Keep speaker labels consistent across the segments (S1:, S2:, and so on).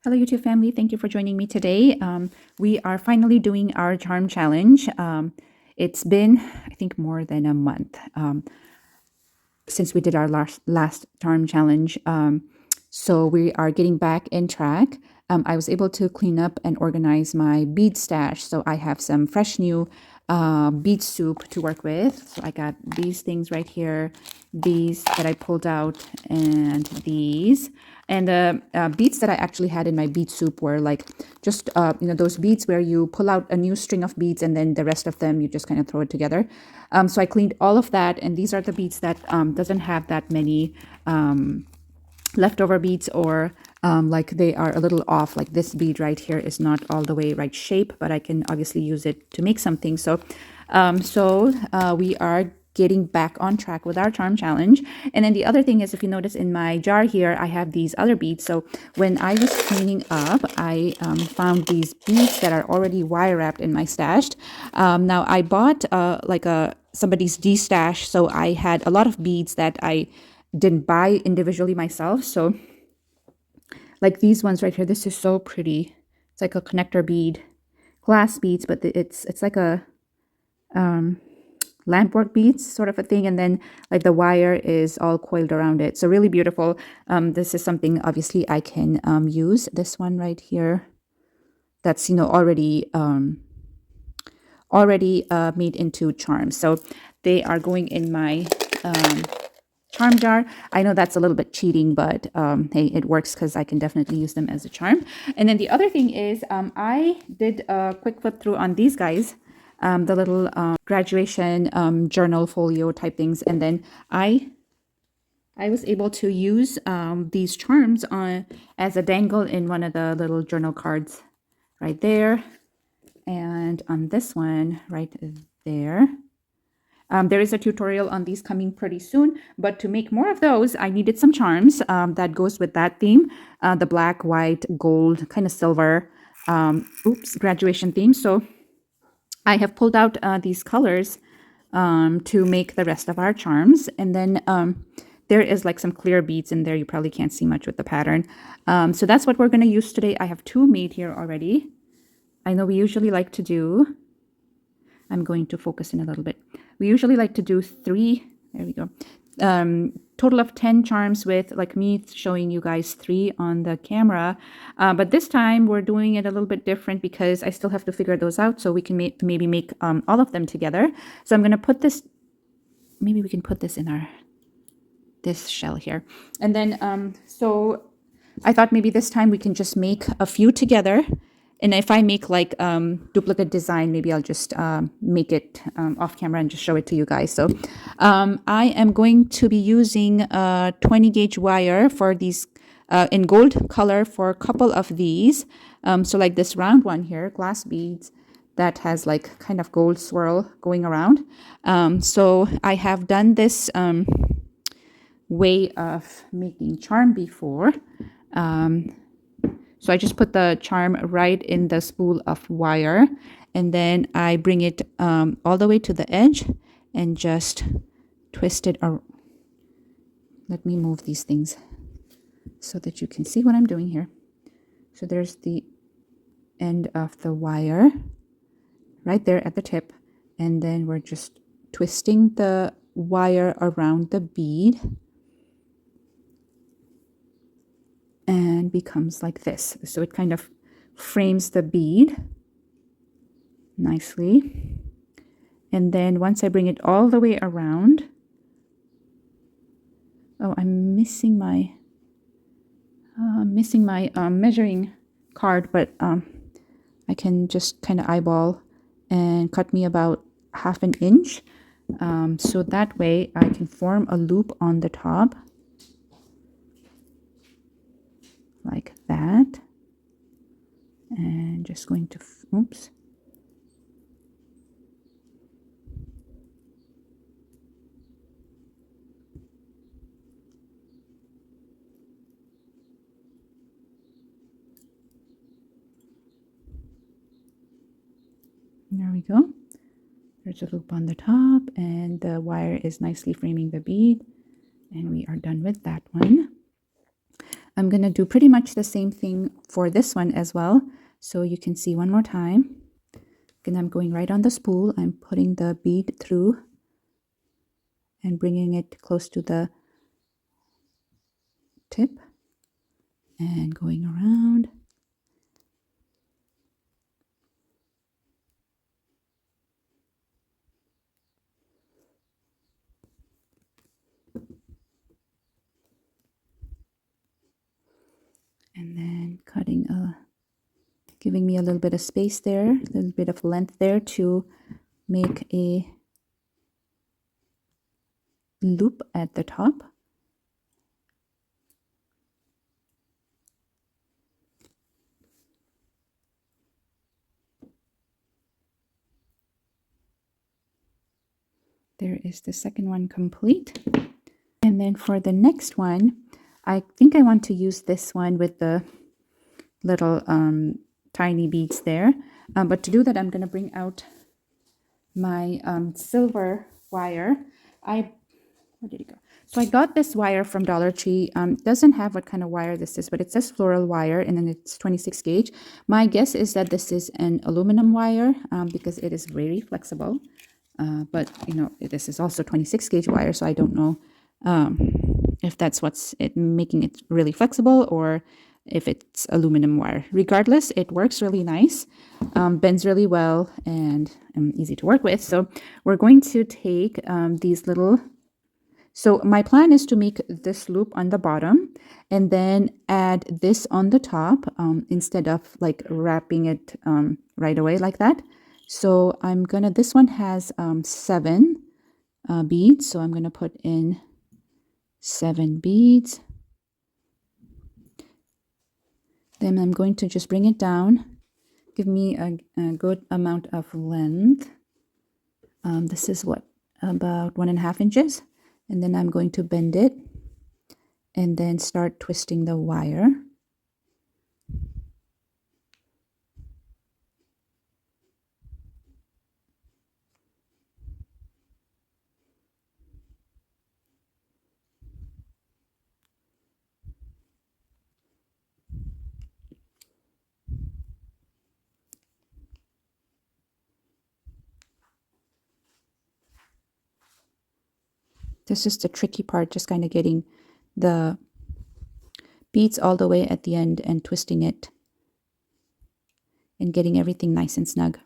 S1: Hello, YouTube family. Thank you for joining me today. We are finally doing our charm challenge. It's been, I think, more than a month since we did our last charm challenge. So we are getting back in track. I was able to clean up and organize my bead stash. So I have some fresh new bead soup to work with. So I got these things right here, these that I pulled out, and these. And the beads that I actually had in my bead soup were like just, those beads where you pull out a new string of beads and then the rest of them, you just kind of throw it together. So I cleaned all of that. And these are the beads that doesn't have that many leftover beads, or like they are a little off. Like this bead right here is not all the way right shape, but I can obviously use it to make something. So we are getting back on track with our charm challenge. And then the other thing is, if you notice in my jar here, I have these other beads. So when I was cleaning up, I found these beads that are already wire wrapped in my stash. Now I bought somebody's de-stash, so I had a lot of beads that I didn't buy individually myself. So like these ones right here, this is so pretty. It's like a connector bead, glass beads, but it's like a lampwork beads sort of a thing, and then like the wire is all coiled around it. So really beautiful. This is something obviously I can use. This one right here, that's already made into charms. So they are going in my charm jar. I know that's a little bit cheating, but hey, it works because I can definitely use them as a charm. And then the other thing is I did a quick flip through on these guys, the little graduation journal folio type things. And then I was able to use these charms as a dangle in one of the little journal cards right there. And on this one right there. There is a tutorial on these coming pretty soon, but to make more of those, I needed some charms that goes with that theme, the black, white, gold, kind of silver, graduation theme. So I have pulled out these colors to make the rest of our charms. And then there is like some clear beads in there. You probably can't see much with the pattern. So that's what we're going to use today. I have 2 made here already. I know we usually like to do, I'm going to focus in a little bit. We usually like to do 3, there we go, total of 10 charms with like me showing you guys 3 on the camera. But this time we're doing it a little bit different because I still have to figure those out so we can maybe make all of them together. So I'm going to put this, maybe we can put this in this shell here. And then, so I thought maybe this time we can just make a few together. And if I make like duplicate design, maybe I'll just make it off camera and just show it to you guys. So I am going to be using 20 gauge wire for these in gold color for a couple of these. So like this round one here, glass beads that has like kind of gold swirl going around. So I have done this way of making charm before. So I just put the charm right in the spool of wire, and then I bring it all the way to the edge and just twist it around. Let me move these things so that you can see what I'm doing here. So there's the end of the wire right there at the tip, and then we're just twisting the wire around the bead. And becomes like this. So it kind of frames the bead nicely. And then once I bring it all the way around, oh, I'm missing my measuring card, but I can just kind of eyeball and cut me about 1/2 inch. So that way I can form a loop on the top. Like that, and just going to oops, there we go. There's a loop on the top, and the wire is nicely framing the bead, and we are done with that one. I'm going to do pretty much the same thing for this one as well. So you can see one more time. Again, I'm going right on the spool. I'm putting the bead through and bringing it close to the tip and going around. And then giving me a little bit of space there, a little bit of length there to make a loop at the top. There is the second one complete. And then for the next one, I think I want to use this one with the little tiny beads there. But to do that, I'm going to bring out my silver wire. Where did it go? So I got this wire from Dollar Tree. Doesn't have what kind of wire this is, but it says floral wire, and then it's 26 gauge. My guess is that this is an aluminum wire because it is very flexible. But you know, this is also 26 gauge wire, so I don't know if that's what's making it really flexible or if it's aluminum wire. Regardless, it works really nice, bends really well, and easy to work with. So we're going to take these little. So my plan is to make this loop on the bottom and then add this on the top instead of like wrapping it right away like that. So this one has 7 beads. So I'm gonna put in 7 beads. Then I'm going to just bring it down, give me a good amount of length. This is about 1.5 inches. And then I'm going to bend it and then start twisting the wire. This is the tricky part, just kind of getting the beads all the way at the end and twisting it and getting everything nice and snug.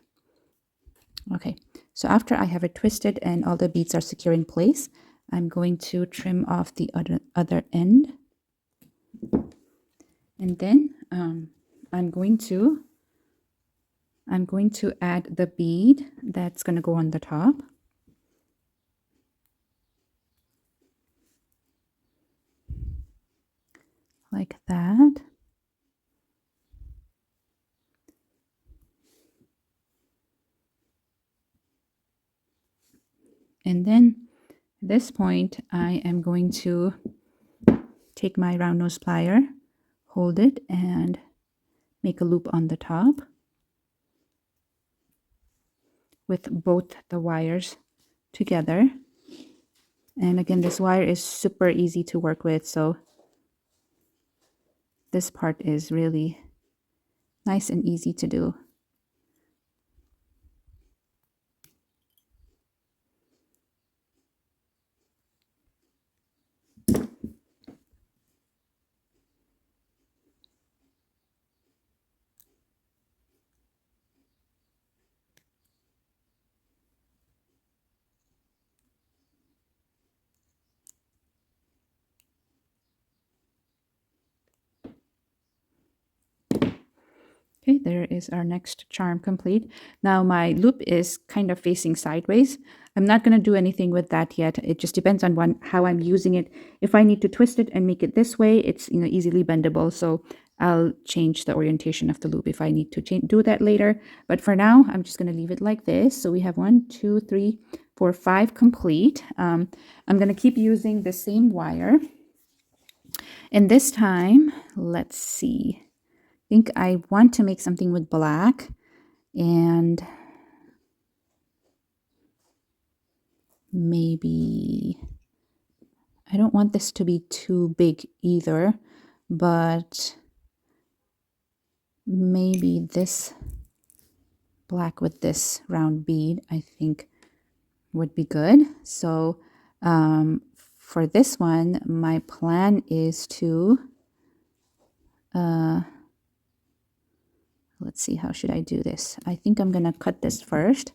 S1: Okay, so after I have it twisted and all the beads are secure in place, I'm going to trim off the other end. And then I'm going to add the bead that's going to go on the top. Like that. And then at this point, I am going to take my round nose plier, hold it, and make a loop on the top with both the wires together. And again, this wire is super easy to work with, so this part is really nice and easy to do. Okay, there is our next charm complete. Now my loop is kind of facing sideways. I'm not going to do anything with that yet. It just depends on how I'm using it. If I need to twist it and make it this way, it's easily bendable. So I'll change the orientation of the loop if I need to do that later. But for now, I'm just going to leave it like this. So we have 1, 2, 3, 4, 5 complete. I'm going to keep using the same wire. And this time, let's see. I think I want to make something with black, and maybe I don't want this to be too big either. but maybe this black with this round bead I think would be good. So for this one, my plan is to let's see, how should I do this? I think I'm gonna cut this first.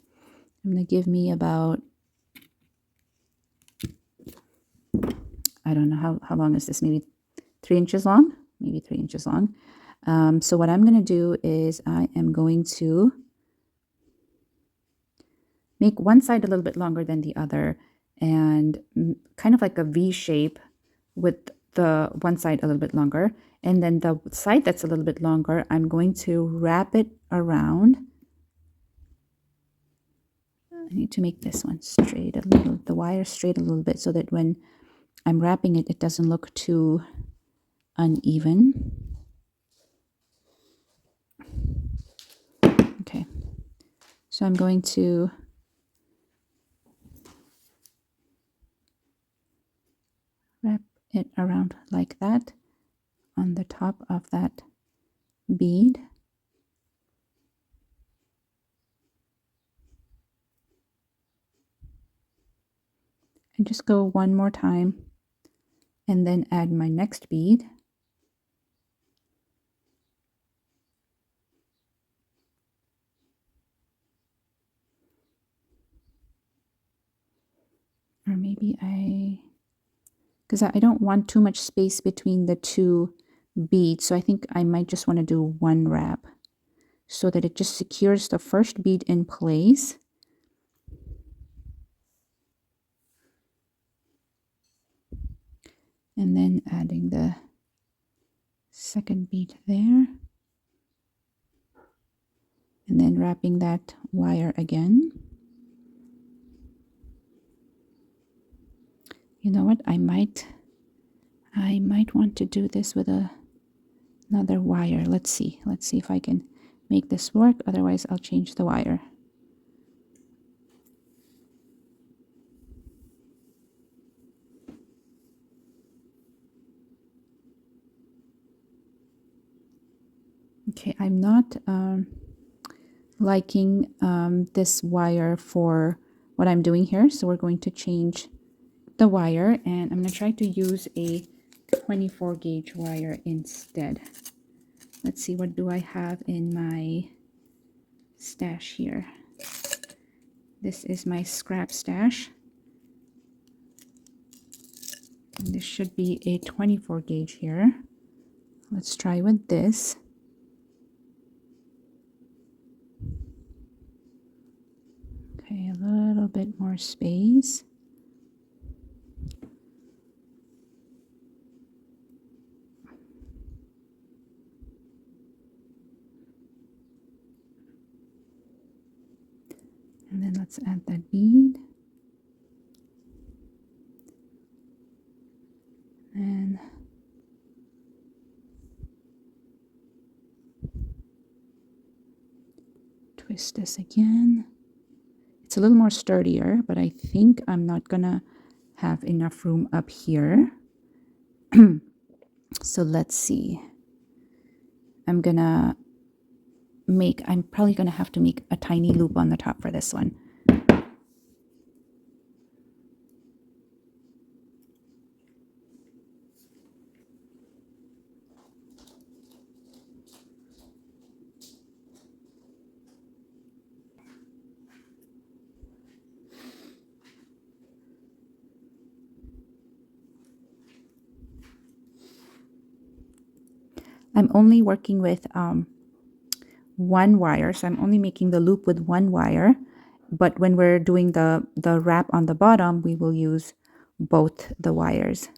S1: I'm gonna give me about, I don't know how long is this, maybe 3 inches long, maybe 3 inches long. So what I'm gonna do is I am going to make one side a little bit longer than the other and kind of like a V shape with the one side a little bit longer. And then the side that's a little bit longer, I'm going to wrap it around. I need to make this one straight a little, the wire straight a little bit, so that when I'm wrapping it, it doesn't look too uneven. Okay, so I'm going to wrap it around like that on the top of that bead. And just go one more time and then add my next bead. Or maybe because I don't want too much space between the two beads, so I think I might just want to do one wrap so that it just secures the first bead in place. And then adding the second bead there. And then wrapping that wire again. You know what? I might want to do this with another wire. Let's see if I can make this work. Otherwise, I'll change the wire. Okay, I'm not liking this wire for what I'm doing here, so we're going to change the wire, and I'm going to try to use a 24 gauge wire instead. Let's see, what do I have in my stash here? This is my scrap stash. And this should be a 24 gauge here. Let's try with this. Okay, a little bit more space. And then let's add that bead. And twist this again. It's a little more sturdier, but I think I'm not gonna have enough room up here. So let's see. I'm probably gonna have to make a tiny loop on the top for this one. I'm only working with one wire, so I'm only making the loop with one wire, but when we're doing the wrap on the bottom, we will use both the wires.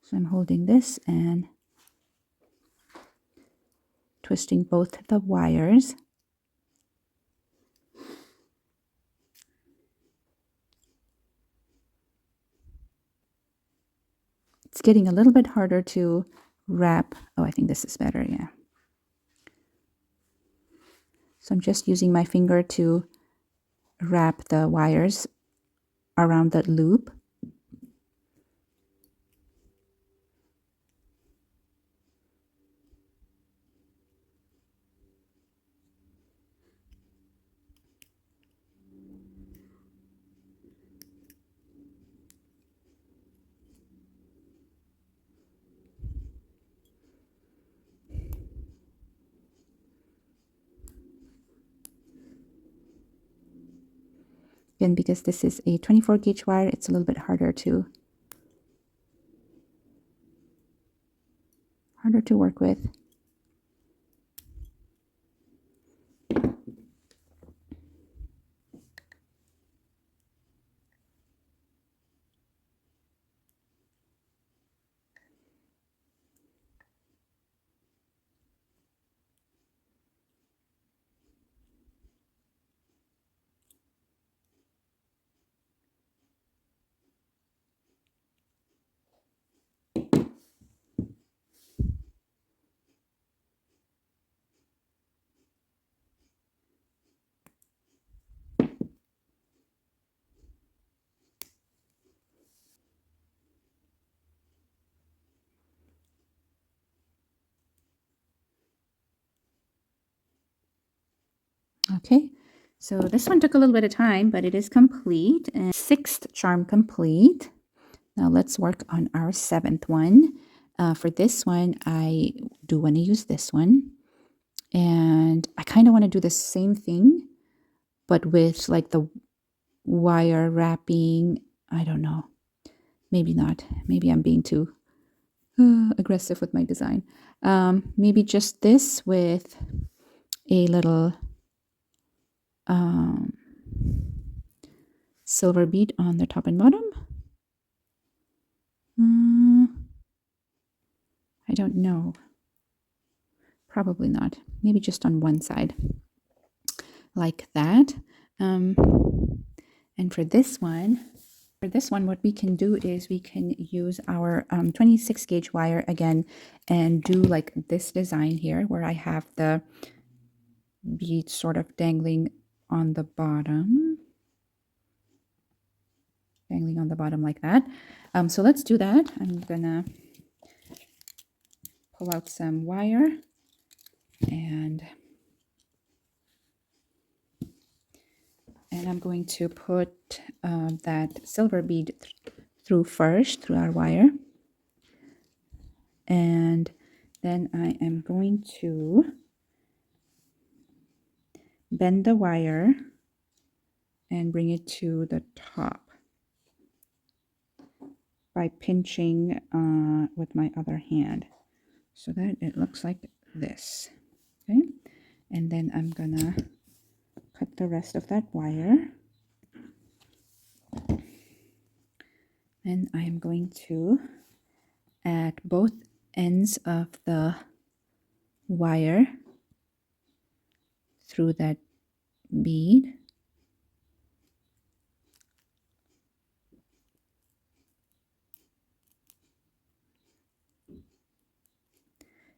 S1: So I'm holding this and twisting both the wires. It's getting a little bit harder to wrap. Oh, I think this is better, yeah. So I'm just using my finger to wrap the wires around that loop. Again, because this is a 24 gauge wire, it's a little bit harder to work with. Okay, so this one took a little bit of time, but it is complete. And 6th charm complete. Now let's work on our 7th one. For this one, I do want to use this one. And I kind of want to do the same thing, but with like the wire wrapping. I don't know. Maybe not. Maybe I'm being too aggressive with my design. Maybe just this with a little silver bead on the top and bottom. I don't know. Probably not. Maybe just on one side. Like that. And for this one, what we can do is we can use our 26 gauge wire again and do like this design here where I have the beads sort of dangling on the bottom. Dangling on the bottom like that. So let's do that. I'm gonna pull out some wire and I'm going to put that silver bead through first, through our wire. And then I am going to bend the wire and bring it to the top by pinching with my other hand so that it looks like this. Okay, and then I'm gonna cut the rest of that wire. And I'm going to add both ends of the wire through that bead.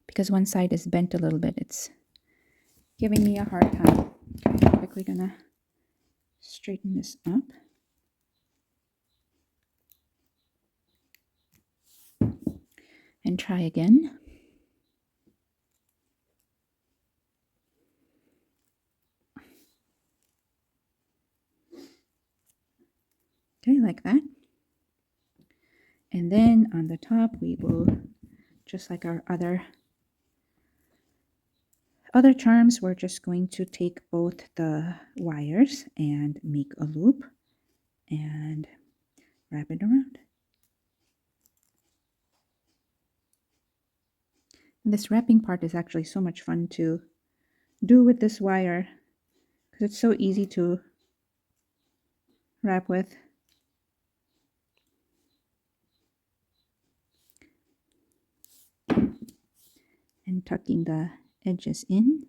S1: Because one side is bent a little bit, it's giving me a hard time. Okay, I'm quickly gonna straighten this up. And try again. Okay, like that. And then on the top, we will, just like our other charms, we're just going to take both the wires and make a loop and wrap it around. And this wrapping part is actually so much fun to do with this wire because it's so easy to wrap with. And tucking the edges in.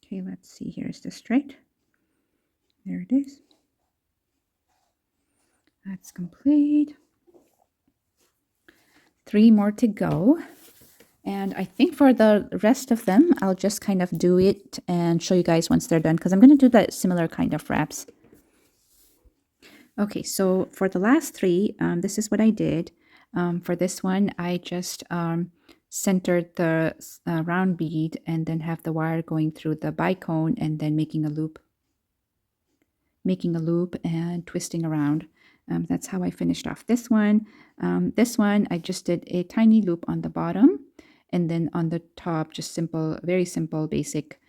S1: Okay, let's see, here's the straight. There it is. That's complete. 3 more to go. And I think for the rest of them, I'll just kind of do it and show you guys once they're done, because I'm going to do that similar kind of wraps. Okay, so for the last 3, this is what I did. For this one, I just centered the round bead and then have the wire going through the bicone and then making a loop and twisting around. That's how I finished off this one. This one, I just did a tiny loop on the bottom, and then on the top, just simple, very simple, basic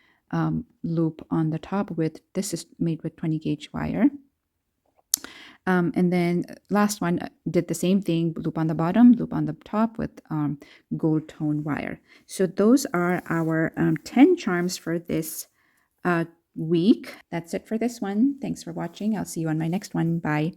S1: loop on the top with, this is made with 20 gauge wire. And then last one, did the same thing, loop on the bottom, loop on the top with gold tone wire. So those are our 10 charms for this week. That's it for this one. Thanks for watching. I'll see you on my next one. Bye.